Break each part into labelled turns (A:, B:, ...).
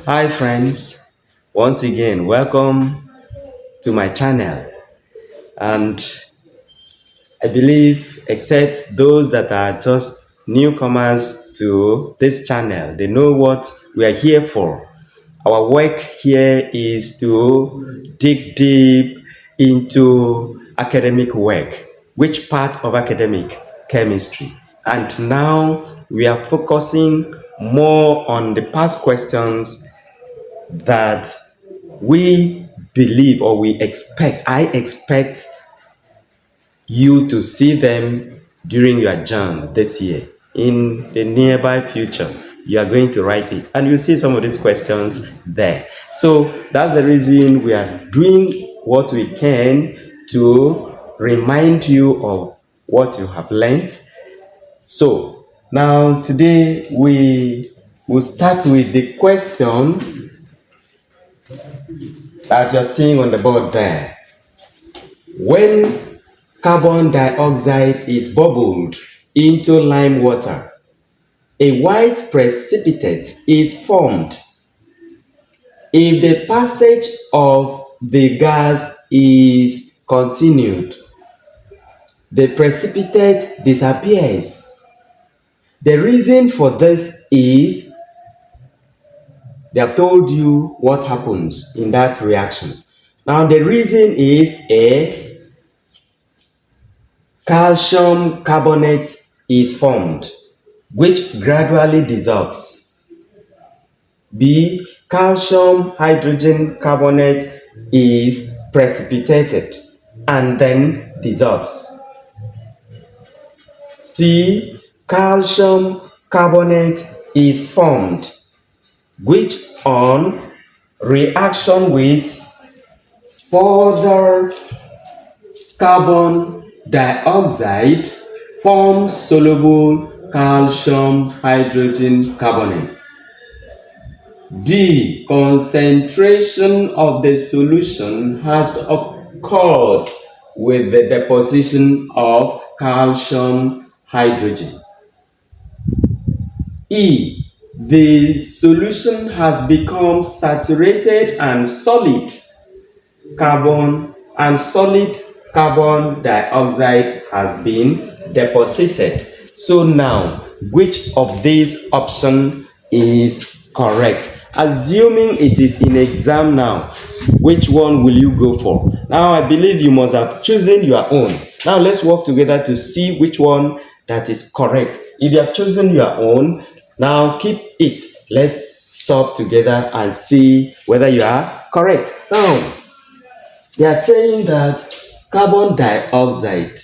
A: Hi friends, once again welcome to my channel, and I believe except those that are just newcomers to this channel, they know what we are here for. Our work here is to dig deep into academic work, which part of academic chemistry. And now we are focusing more on the past questions that we believe or we expect, I expect you to see them during your Jamb this year. In the nearby future, you are going to write it and you see some of these questions there. So that's the reason we are doing what we can to remind you of what you have learned. So now today we will start with the question that you're seeing on the board there. When carbon dioxide is bubbled into lime water, a white precipitate is formed. If the passage of the gas is continued, the precipitate disappears. The reason for this is they have told you what happens in that reaction. Now, the reason is A, calcium carbonate is formed, which gradually dissolves. B, calcium hydrogen carbonate is precipitated and then dissolves. C, calcium carbonate is formed, which on reaction with further carbon dioxide forms soluble calcium hydrogen carbonate. D, concentration of the solution has occurred with the deposition of calcium hydrogen. E, the solution has become saturated and solid carbon dioxide has been deposited. So now, which of these options is correct? Assuming it is in exam now, which one will you go for? Now, I believe you must have chosen your own. Now, let's work together to see which one that is correct. If you have chosen your own, now keep it. Let's solve together and see whether you are correct. Now, they are saying that carbon dioxide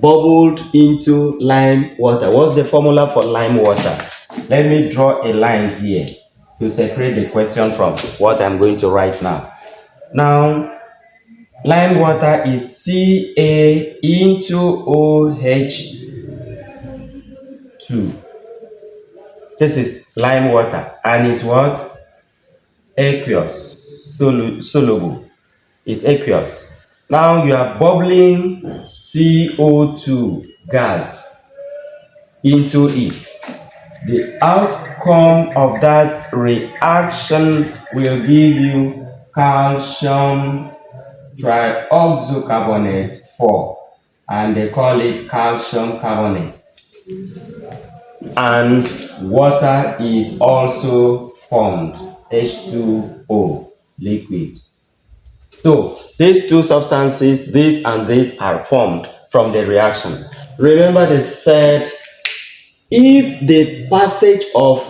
A: bubbled into lime water. What's the formula for lime water? Let me draw a line here to separate the question from what I'm going to write now. Now, lime water is Ca into OH2. This is lime water and is what? Aqueous, soluble. Is aqueous. Now you are bubbling CO2 gas into it. The outcome of that reaction will give you calcium trioxocarbonate 4, and they call it calcium carbonate. And water is also formed, H2O, liquid. So these two substances, this and this, are formed from the reaction. Remember they said if the passage of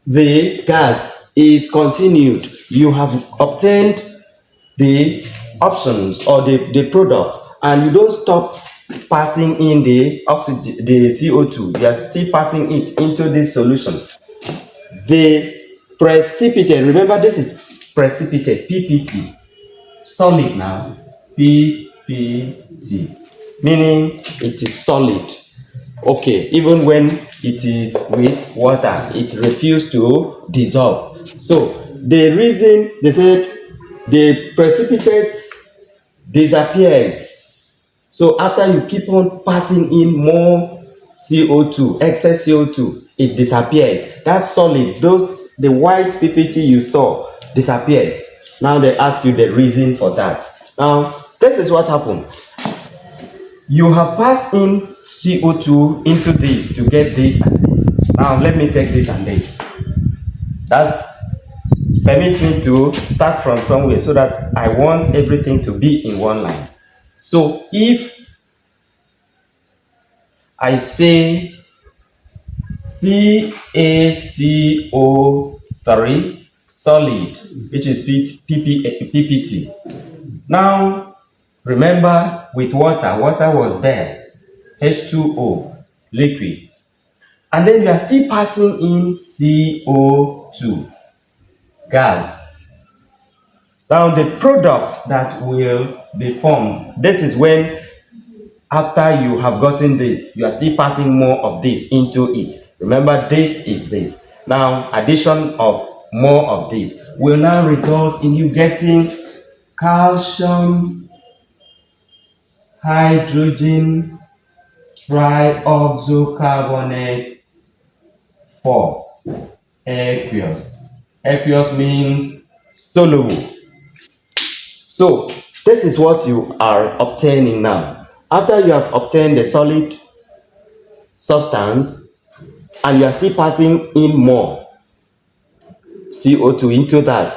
A: the gas is continued, you have obtained the options or the product, and you don't stop passing in the oxygen, the CO2, you are still passing it into this solution. The precipitate, remember this is precipitate, PPT, solid now, PPT, meaning it is solid. Okay, even when it is with water, it refuses to dissolve. So the reason they said the precipitate disappears. So after you keep on passing in more CO2, excess CO2, it disappears. That solid, the white PPT you saw disappears. Now they ask you the reason for that. Now, this is what happened. You have passed in CO2 into this to get this and this. Now, let me take this and this. That's permit me to start from somewhere so that I want everything to be in one line. So if I say CaCO3 solid, which is PPT. Now, remember with water was there, H2O, liquid. And then you are still passing in CO2, gas. Now, the product that will be formed, this is when after you have gotten this, you are still passing more of this into it. Remember, this is this. Now, addition of more of this will now result in you getting calcium hydrogen trioxocarbonate 4, aqueous. Aqueous means soluble. So, this is what you are obtaining now. After you have obtained the solid substance and you are still passing in more CO2 into that,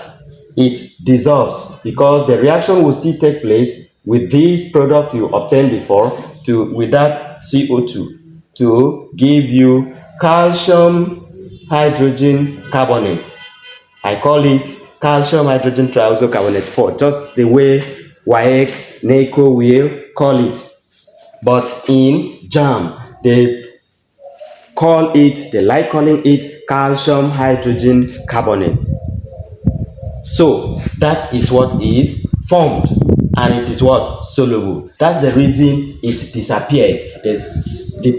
A: it dissolves because the reaction will still take place with this product you obtained before with that CO2 to give you calcium hydrogen carbonate. I call it calcium hydrogen trioxocarbonate 4, just the way WAEC, NACO will call it. But in Jamb, they like calling it calcium hydrogen carbonate. So that is what is formed, and it is what? Soluble. That's the reason it disappears. The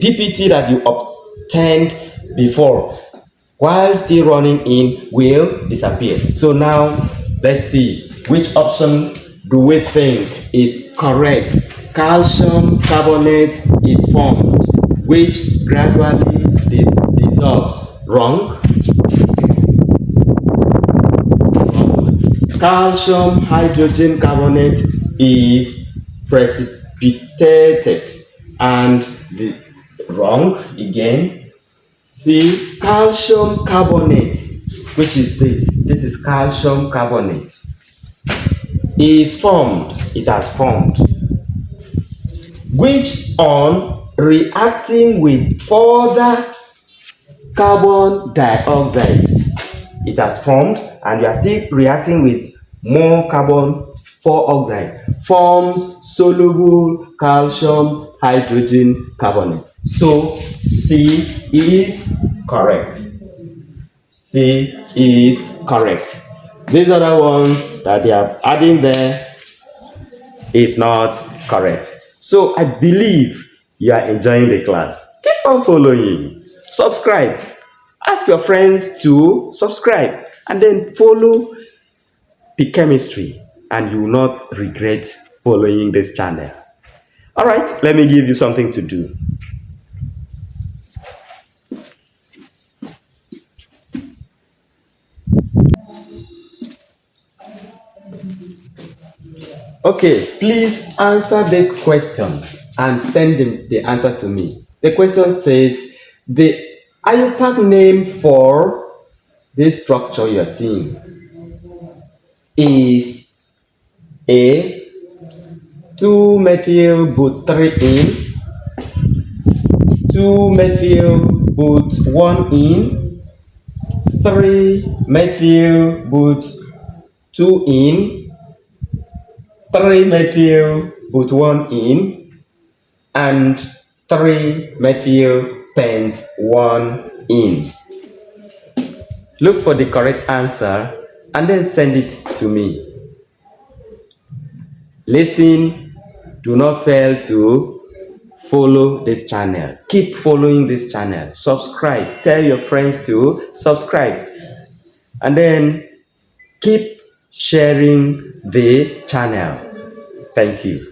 A: PPT that you obtained before while still running in will disappear. So now let's see which option do we think is correct. Calcium carbonate is formed, which gradually dissolves. Wrong. Calcium hydrogen carbonate is precipitated, and wrong again. See, calcium carbonate, which is this is calcium carbonate, is formed, it has formed, which on reacting with further carbon dioxide, it has formed, and you are still reacting with more carbon dioxide, forms soluble calcium hydrogen carbonate. So C is correct. C is correct. These other ones that they are adding there is not correct. So I believe you are enjoying the class. Keep on following. Subscribe. Ask your friends to subscribe and then follow the chemistry, and you will not regret following this channel. All right, let me give you something to do. Okay, please answer this question and send the answer to me. The question says, the IUPAC name for this structure you are seeing is A, 2-methyl-but-3-ene, 2-methyl-but-1-ene, 3-methyl-but-2-ene, 3-methyl-but-1-ene, and 3-methyl-pent-1-ene. Look for the correct answer and then send it to me. Listen, do not fail to follow this channel. Keep following this channel. Subscribe. Tell your friends to subscribe. And then keep sharing the channel. Thank you.